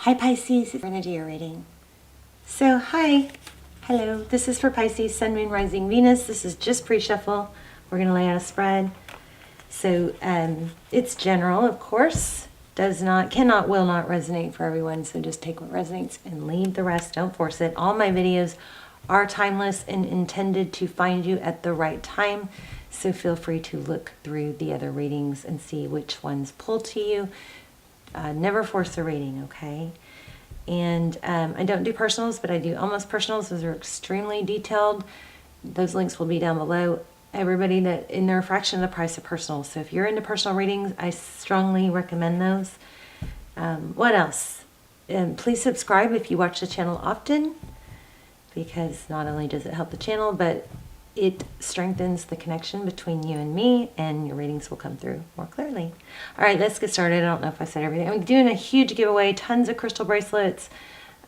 Hi Pisces, it's energy reading. So hi, hello, this is for Pisces, Sun, Moon, Rising, Venus. This is just pre-shuffle. We're going to lay out a spread. So it's general, of course. Cannot, will not resonate for everyone. So just take what resonates and leave the rest. Don't force it. All my videos are timeless and intended to find you at the right time. So feel free to look through the other readings and see which ones pull to you. Never force a reading, okay? And I don't do personals, but I do almost personals. Those are extremely detailed. Those links will be down below. Everybody that in their fraction of the price of personals. So if you're into personal readings, I strongly recommend those. What else? Please subscribe if you watch the channel often, because not only does it help the channel, but it strengthens the connection between you and me, and your readings will come through more clearly. All right, let's get started. I don't know if I said everything. I'm doing a huge giveaway, tons of crystal bracelets,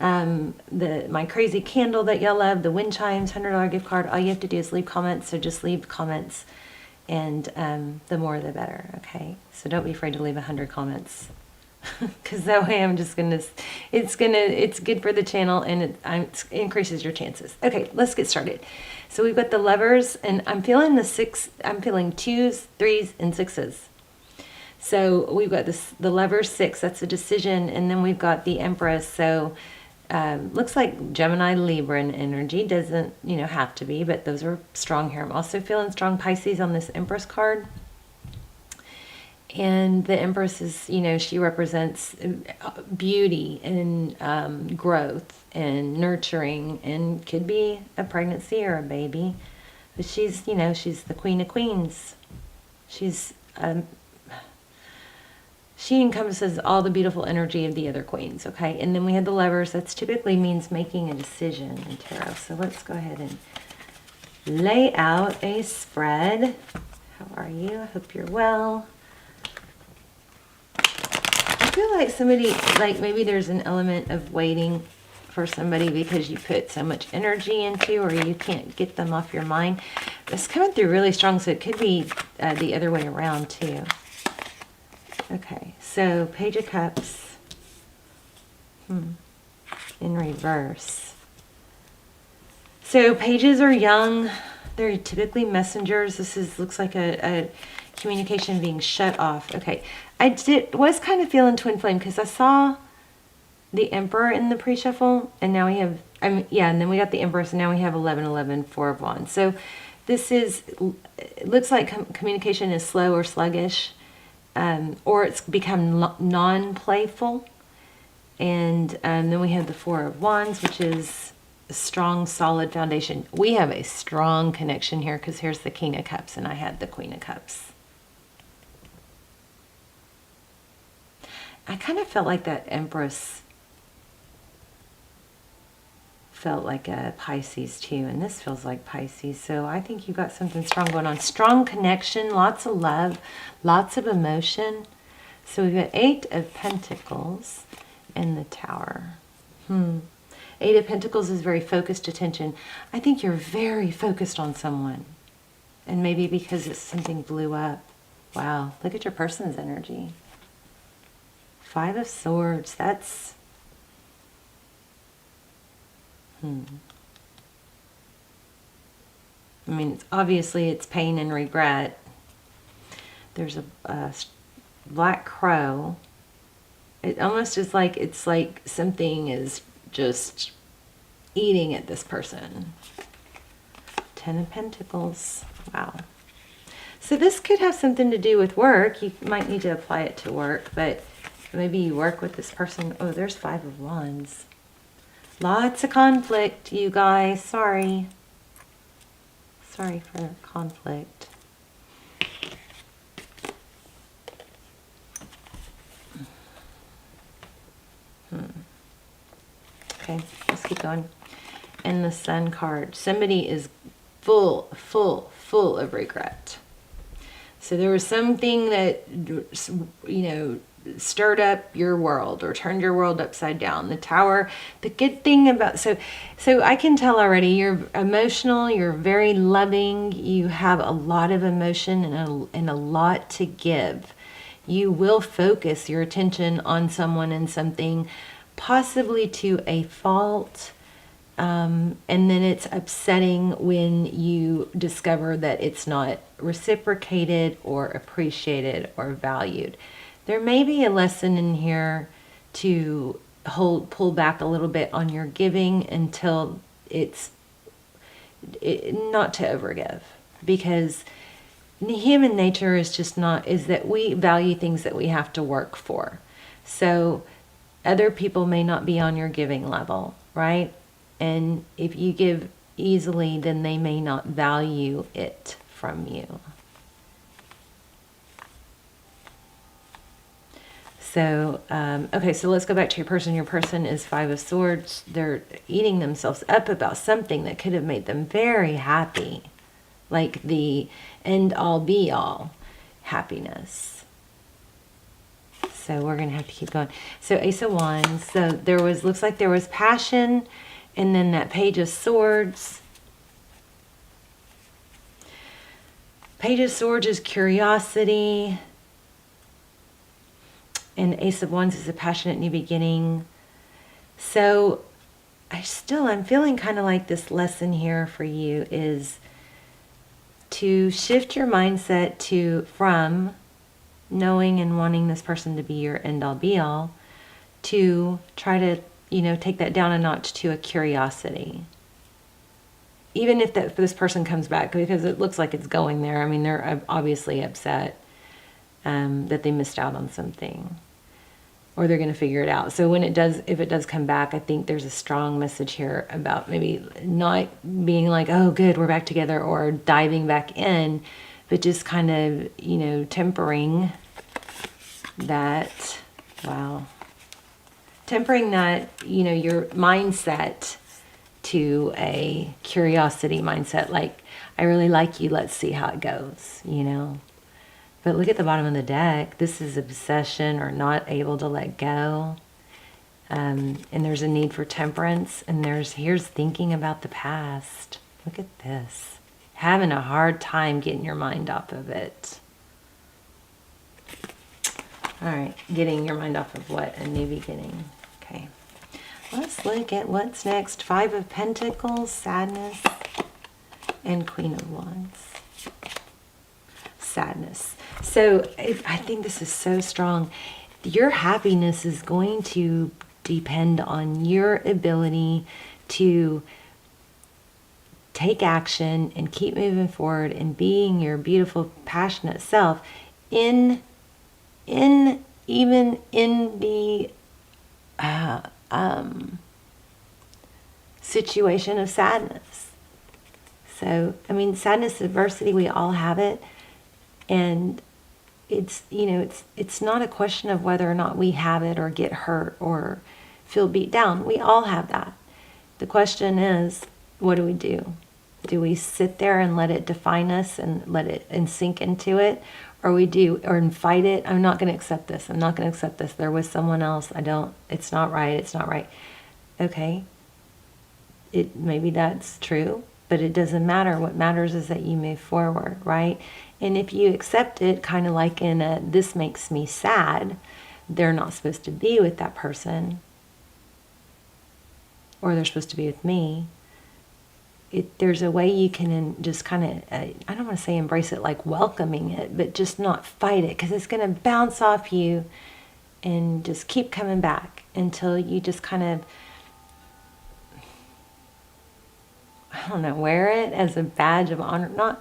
my crazy candle that y'all love, the wind chimes, $100 gift card. All you have to do is leave comments, so just leave comments, and the more the better, okay? So don't be afraid to leave 100 comments. Because that way I'm just gonna, it's good for the channel, and it increases your chances. Okay, let's get started. So we've got the Lovers, and I'm feeling I'm feeling 2s, 3s, and 6s. So we've got the Lovers 6, that's a decision, and then we've got the Empress. So looks like Gemini, Libra energy. Doesn't have to be, but those are strong here. I'm also feeling strong Pisces on this Empress card. And the Empress is, she represents beauty and growth and nurturing, and could be a pregnancy or a baby. But she's, she's the Queen of Queens. She's, she encompasses all the beautiful energy of the other queens, okay? And then we have the Lovers. That typically means making a decision in tarot. So let's go ahead and lay out a spread. How are you? I hope you're well. I feel like somebody, maybe there's an element of waiting for somebody because you put so much energy into, or you can't get them off your mind. It's coming through really strong, so it could be the other way around too. Okay, so Page of Cups in reverse. So pages are young. They're typically messengers. Looks like a communication being shut off. Okay, was kind of feeling twin flame because I saw the Emperor in the pre-shuffle, and now we have, and then we got the Empress, and now we have 1111, 4 of Wands. So this it looks like communication is slow or sluggish, or it's become non-playful. And then we have the 4 of Wands, which is a strong, solid foundation. We have a strong connection here because here's the King of Cups, and I had the Queen of Cups. I kind of felt like that Empress felt like a Pisces too, and this feels like Pisces. So I think you got something strong going on. Strong connection, lots of love, lots of emotion. So we've got 8 of Pentacles and the Tower. 8 of Pentacles is very focused attention. I think you're very focused on someone, and maybe because something blew up. Wow, look at your person's energy. 5 of Swords, that's... I mean, obviously it's pain and regret. There's a black crow. It almost is like, it's like something is just eating at this person. 10 of Pentacles, wow. So this could have something to do with work. You might need to apply it to work, but maybe you work with this person. Oh, there's 5 of Wands. Lots of conflict, you guys. Sorry. Sorry for conflict. Okay, let's keep going. And the Sun card. Somebody is full of regret. So there was something that, stirred up your world or turned your world upside down. The Tower, the good thing about, so I can tell already, you're emotional, you're very loving, you have a lot of emotion and a lot to give. You will focus your attention on someone and something possibly to a fault. And then it's upsetting when you discover that it's not reciprocated or appreciated or valued. There may be a lesson in here to pull back a little bit on your giving until not to overgive, because human nature is that we value things that we have to work for. So other people may not be on your giving level, right? And if you give easily, then they may not value it from you. So, okay, so let's go back to your person. Your person is Five of Swords. They're eating themselves up about something that could have made them very happy. Like the end all be all happiness. So we're going to have to keep going. So Ace of Wands. So looks like there was passion, and then that Page of Swords. Page of Swords is curiosity. And Ace of Wands is a passionate new beginning. So I'm feeling kind of like this lesson here for you is to shift your mindset from knowing and wanting this person to be your end all be all, to try to, take that down a notch to a curiosity. Even if this person comes back, because it looks like it's going there. I mean, they're obviously upset that they missed out on something, or they're going to figure it out. So if it does come back, I think there's a strong message here about maybe not being like, oh, good, we're back together, or diving back in, but just kind of, tempering that, your mindset to a curiosity mindset. Like, I really like you, let's see how it goes, But look at the bottom of the deck. This is obsession or not able to let go. And there's a need for temperance. And here's thinking about the past. Look at this. Having a hard time getting your mind off of it. All right. Getting your mind off of what? A new beginning. Okay. Let's look at what's next. Five of Pentacles, sadness, and Queen of Wands. Sadness. So I think this is so strong. Your happiness is going to depend on your ability to take action and keep moving forward and being your beautiful, passionate self even in the situation of sadness. So, sadness, adversity, we all have it. And it's not a question of whether or not we have it or get hurt or feel beat down. We all have that. The question is, what do we do? Do we sit there and let it define us and let it and sink into it? Or fight it? I'm not going to accept this. I'm not going to accept this. There was someone else. It's not right. It's not right. Okay. Maybe that's true, but it doesn't matter. What matters is that you move forward, right? And if you accept it, kind of like in this makes me sad, they're not supposed to be with that person, or they're supposed to be with me. There's a way you can just kind of, I don't want to say embrace it like welcoming it, but just not fight it, because it's going to bounce off you and just keep coming back until you just kind of, I don't know, wear it as a badge of honor.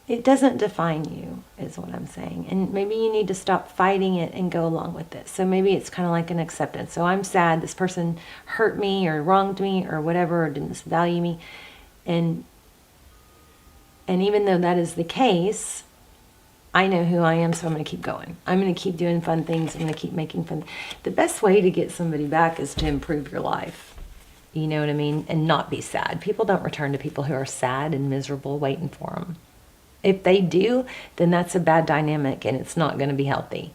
It doesn't define you, is what I'm saying. And maybe you need to stop fighting it and go along with it. So maybe it's kind of like an acceptance. So I'm sad this person hurt me or wronged me or whatever, or didn't value me. And even though that is the case, I know who I am, so I'm going to keep going. I'm going to keep doing fun things. I'm going to keep making fun. The best way to get somebody back is to improve your life. You know what I mean? And not be sad. People don't return to people who are sad and miserable waiting for them. If they do, then that's a bad dynamic and it's not going to be healthy.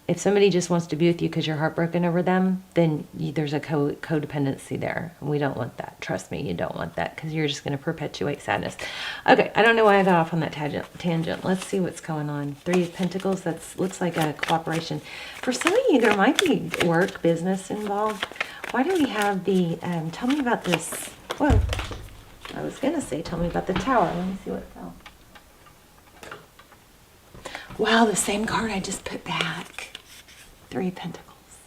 If somebody just wants to be with you because you're heartbroken over them, then there's a codependency there. We don't want that. Trust me, you don't want that, because you're just going to perpetuate sadness. Okay, I don't know why I got off on that tangent. Let's see what's going on. 3 of Pentacles, that looks like a cooperation. For some of you, there might be work, business involved. Why do we have the, tell me about this. Whoa, I was going to say, tell me about the Tower. Let me see what fell. Wow, the same card I just put back. 3 of Pentacles.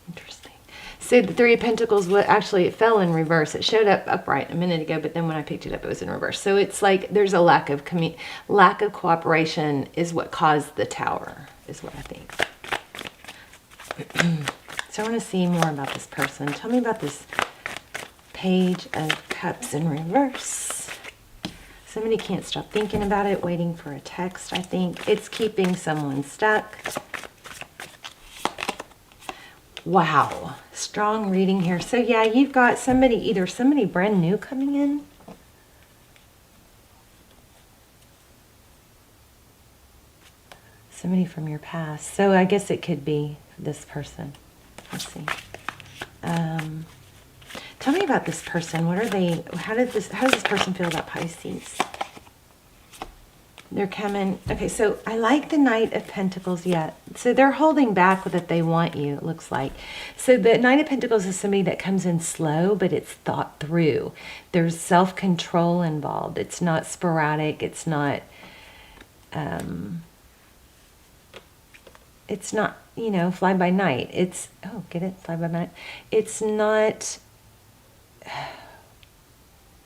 Interesting. So the 3 of Pentacles, actually it fell in reverse. It showed up upright a minute ago, but then when I picked it up, it was in reverse. So it's like there's a lack of cooperation is what caused the Tower, is what I think. So I want to see more about this person. Tell me about this Page of Cups in reverse. Somebody can't stop thinking about it, waiting for a text, I think. It's keeping someone stuck. Wow. Strong reading here. So yeah, you've got somebody, either somebody brand new coming in. Somebody from your past. So I guess it could be this person. Let's see. Tell me about this person. What are they? How does this person feel about Pisces? They're coming. Okay, so I like the Knight of Pentacles yet. So they're holding back that they want you, it looks like. So the Knight of Pentacles is somebody that comes in slow, but it's thought through. There's self-control involved. It's not sporadic. It's not, fly by night. It's, oh, get it? Fly by night. It's not,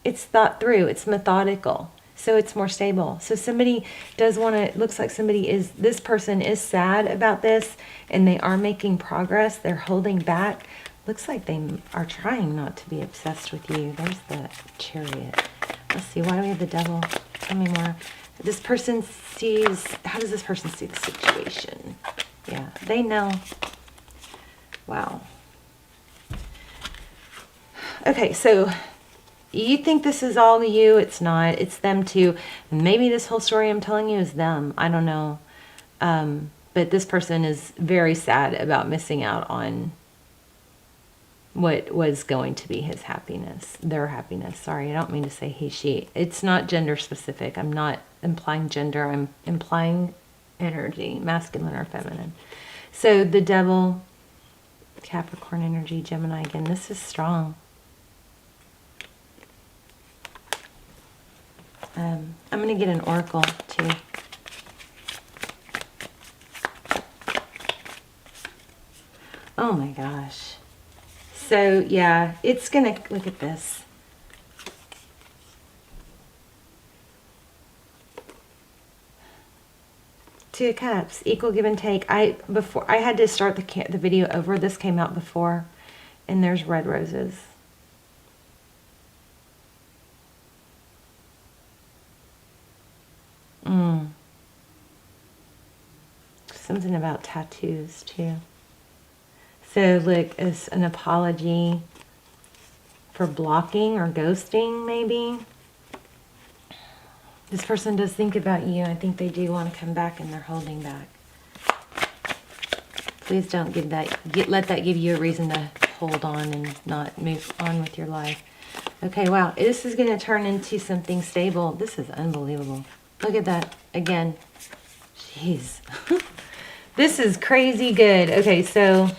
it's thought through. It's methodical. So it's more stable. So somebody does want to, it looks like this person is sad about this, and they are making progress. They're holding back. Looks like they are trying not to be obsessed with you. There's the Chariot. Let's see, why do we have the Devil? Tell me more. This person sees, how does this person see the situation? Yeah, they know. Wow. Okay, so you think this is all you. It's not. It's them too. Maybe this whole story I'm telling you is them. I don't know. But this person is very sad about missing out on what was going to be his happiness. Their happiness. Sorry, I don't mean to say he, she. It's not gender specific. I'm not implying gender. I'm implying energy, masculine or feminine. So the Devil, Capricorn energy, Gemini again. This is strong. I'm going to get an oracle too. Oh my gosh. So yeah, it's going to, look at this. Two of Cups, equal give and take. I had to start the video over. This came out before, and there's red roses. Something about tattoos too. So look, it's an apology for blocking or ghosting, maybe. This person does think about you. I think they do want to come back, and they're holding back. Please don't let that give you a reason to hold on and not move on with your life. Okay, wow. This is going to turn into something stable. This is unbelievable. Look at that again. Jeez. This is crazy good. Okay, so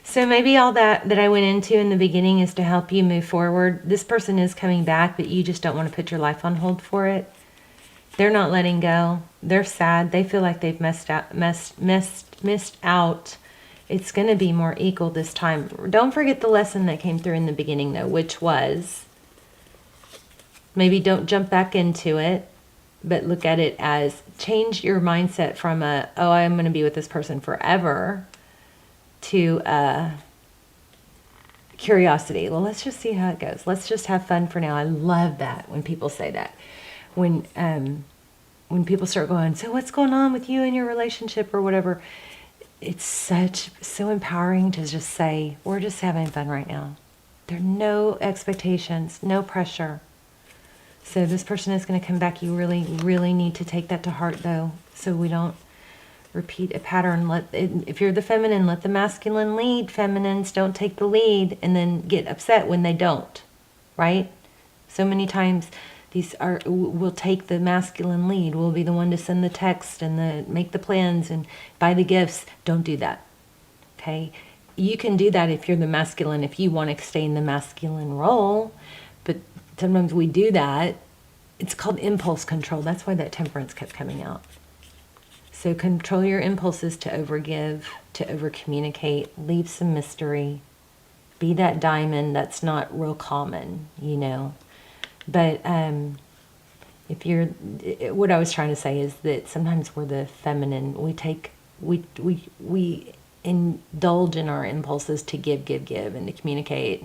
so maybe all that I went into in the beginning is to help you move forward. This person is coming back, but you just don't want to put your life on hold for it. They're not letting go. They're sad. They feel like they've missed out. It's going to be more equal this time. Don't forget the lesson that came through in the beginning, though, which was maybe don't jump back into it, but look at it as change your mindset from oh, I'm going to be with this person forever, to curiosity. Well, let's just see how it goes. Let's just have fun for now. I love that when people say that. When people start going, so what's going on with you and your relationship or whatever, it's so empowering to just say, we're just having fun right now. There are no expectations, no pressure. So this person is going to come back. You really, really need to take that to heart, though, so we don't repeat a pattern. If you're the feminine, let the masculine lead. Feminines don't take the lead and then get upset when they don't, right? So many times we'll take the masculine lead. We'll be the one to send the text and make the plans and buy the gifts. Don't do that, okay? You can do that if you're the masculine, if you want to stay in the masculine role, but sometimes we do that. It's called impulse control. That's why that temperance kept coming out. So control your impulses to overgive, to overcommunicate, leave some mystery. Be that diamond that's not real common, you know. But what I was trying to say is that sometimes we're the feminine. We indulge in our impulses to give, and to communicate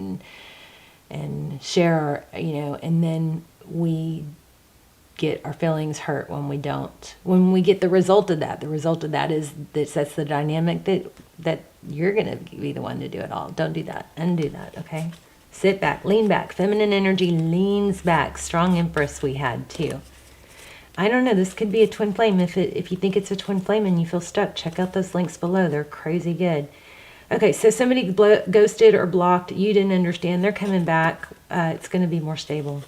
and share, you know, and then we get our feelings hurt when we don't. When we get the result of that is that sets the dynamic that you're going to be the one to do it all. Don't do that. Undo that, okay? Sit back, lean back. Feminine energy leans back. Strong Empress we had too. I don't know, this could be a twin flame. If you think it's a twin flame and you feel stuck, check out those links below. They're crazy good. Okay, so somebody ghosted or blocked. You didn't understand. They're coming back. It's going to be more stable.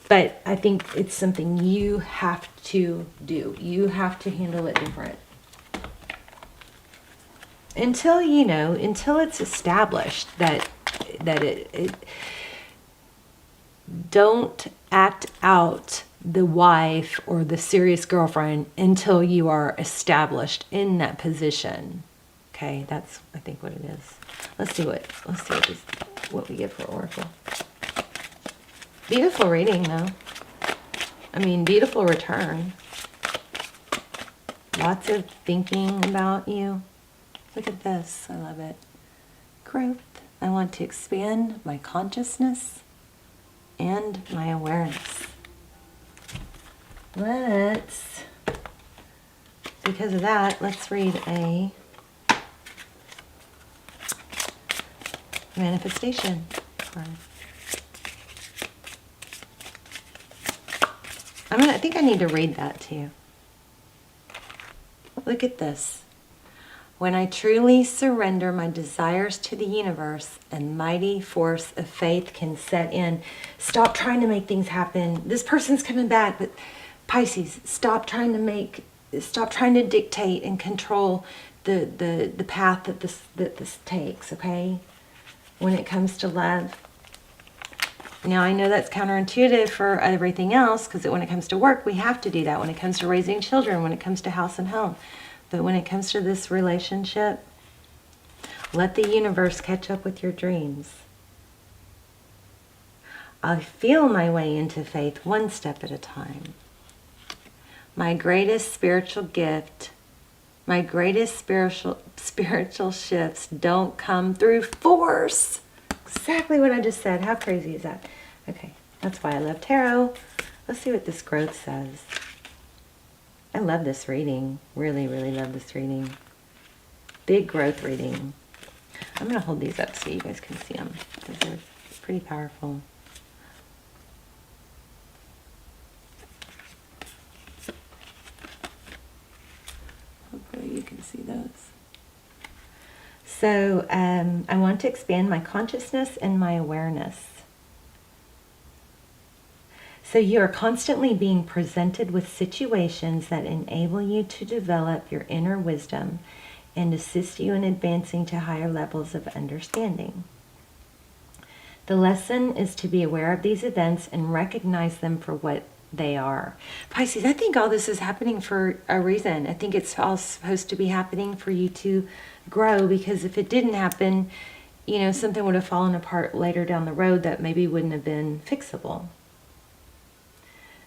But I think it's something you have to do. You have to handle it different. Until it's established that it don't act out the wife or the serious girlfriend until you are established in that position. Okay, that's I think what it is. Let's see what we get for Oracle. Beautiful reading, though. I mean, beautiful return. Lots of thinking about you. Look at this. I love it. Growth. I want to expand my consciousness and my awareness. Because of that, let's read a manifestation card. I think I need to read that to you. Look at this. When I truly surrender my desires to the universe, a mighty force of faith can set in. Stop trying to make things happen. This person's coming back, but Pisces, stop trying to dictate and control the path that this takes, okay? When it comes to love. Now, I know that's counterintuitive for everything else, because when it comes to work, we have to do that. When it comes to raising children, when it comes to house and home. But when it comes to this relationship, let the universe catch up with your dreams. I feel my way into faith one step at a time. My greatest spiritual gift, my greatest spiritual shifts don't come through force. Exactly what I just said. How crazy is that? Okay, that's why I love tarot. Let's see what this growth says. I love this reading. Really, really love this reading. Big growth reading. I'm going to hold these up so you guys can see them, because they're pretty powerful. Hopefully you can see those. So I want to expand my consciousness and my awareness. So you are constantly being presented with situations that enable you to develop your inner wisdom and assist you in advancing to higher levels of understanding. The lesson is to be aware of these events and recognize them for what they are. Pisces, I think all this is happening for a reason. I think it's all supposed to be happening for you to grow, because if it didn't happen, something would have fallen apart later down the road that maybe wouldn't have been fixable.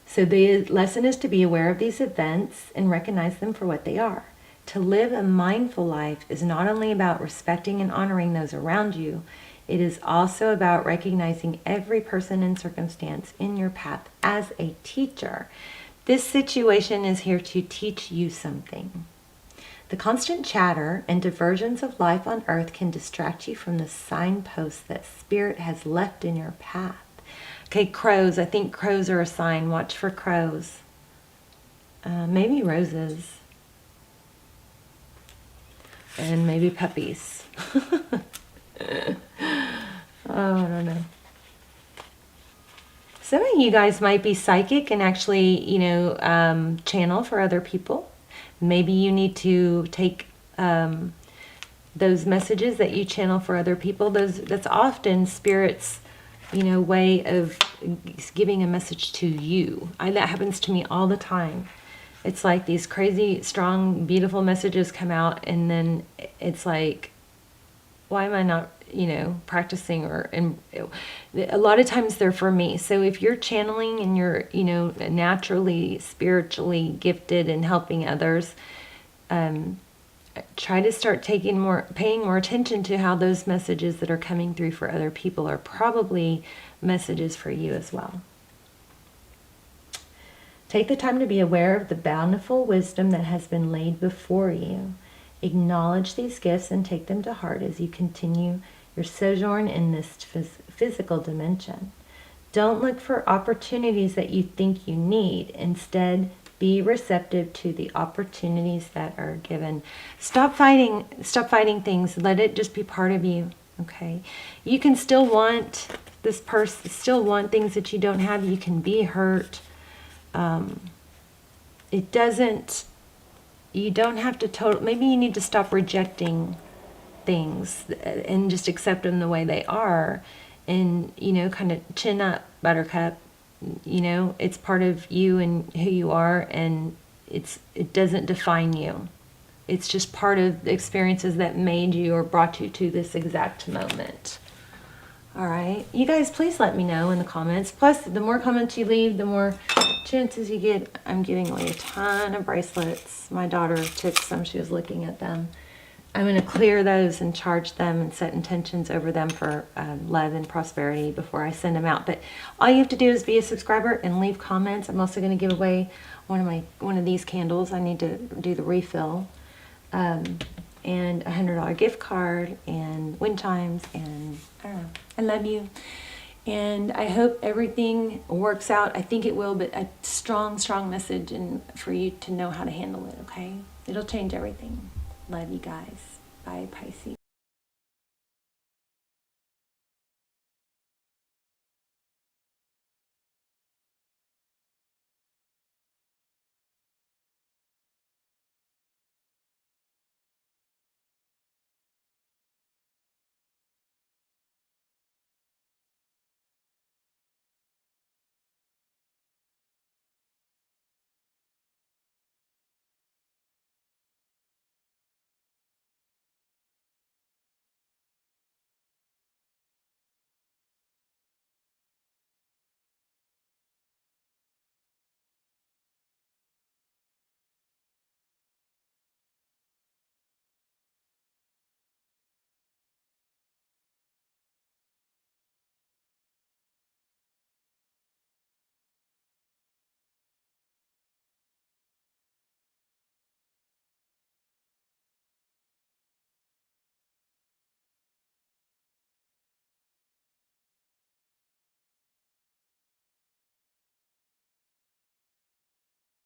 So the lesson is to be aware of these events and recognize them for what they are. To live a mindful life is not only about respecting and honoring those around you, it is also about recognizing every person and circumstance in your path as a teacher. This situation is here to teach you something. The constant chatter and diversions of life on earth can distract you from the signposts that Spirit has left in your path. Okay, crows. I think crows are a sign. Watch for crows. Maybe roses. And maybe puppies. Oh, I don't know. Some of you guys might be psychic and actually, channel for other people. Maybe you need to take those messages that you channel for other people. That's often Spirit's, way of giving a message to you. That happens to me all the time. It's like these crazy, strong, beautiful messages come out, and then it's like, why am I not, practicing? A lot of times they're for me. So if you're channeling and you're, naturally, spiritually gifted and helping others, try to start paying more attention to how those messages that are coming through for other people are probably messages for you as well. Take the time to be aware of the bountiful wisdom that has been laid before you. Acknowledge these gifts and take them to heart as you continue your sojourn in this physical dimension. Don't look for opportunities that you think you need. Instead, be receptive to the opportunities that are given. Stop fighting things. Let it just be part of you. Okay? You can still want this person, still want things that you don't have. You can be hurt. You don't have to maybe you need to stop rejecting things and just accept them the way they are, and kind of chin up, buttercup. It's part of you and who you are, and it doesn't define you. It's just part of the experiences that made you or brought you to this exact moment. All right, you guys, please let me know in the comments. Plus, the more comments you leave, the more chances you get. I'm giving away a ton of bracelets. My daughter took some. She was looking at them. I'm going to clear those and charge them and set intentions over them for love and prosperity before I send them out. But all you have to do is be a subscriber and leave comments. I'm also going to give away one of these candles. I need to do the refill. And a $100 gift card and wind chimes, and I don't know. I love you, and I hope everything works out. I think it will, but a strong message, and for you to know how to handle it. Okay, it'll change everything. Love you guys. Bye, Pisces.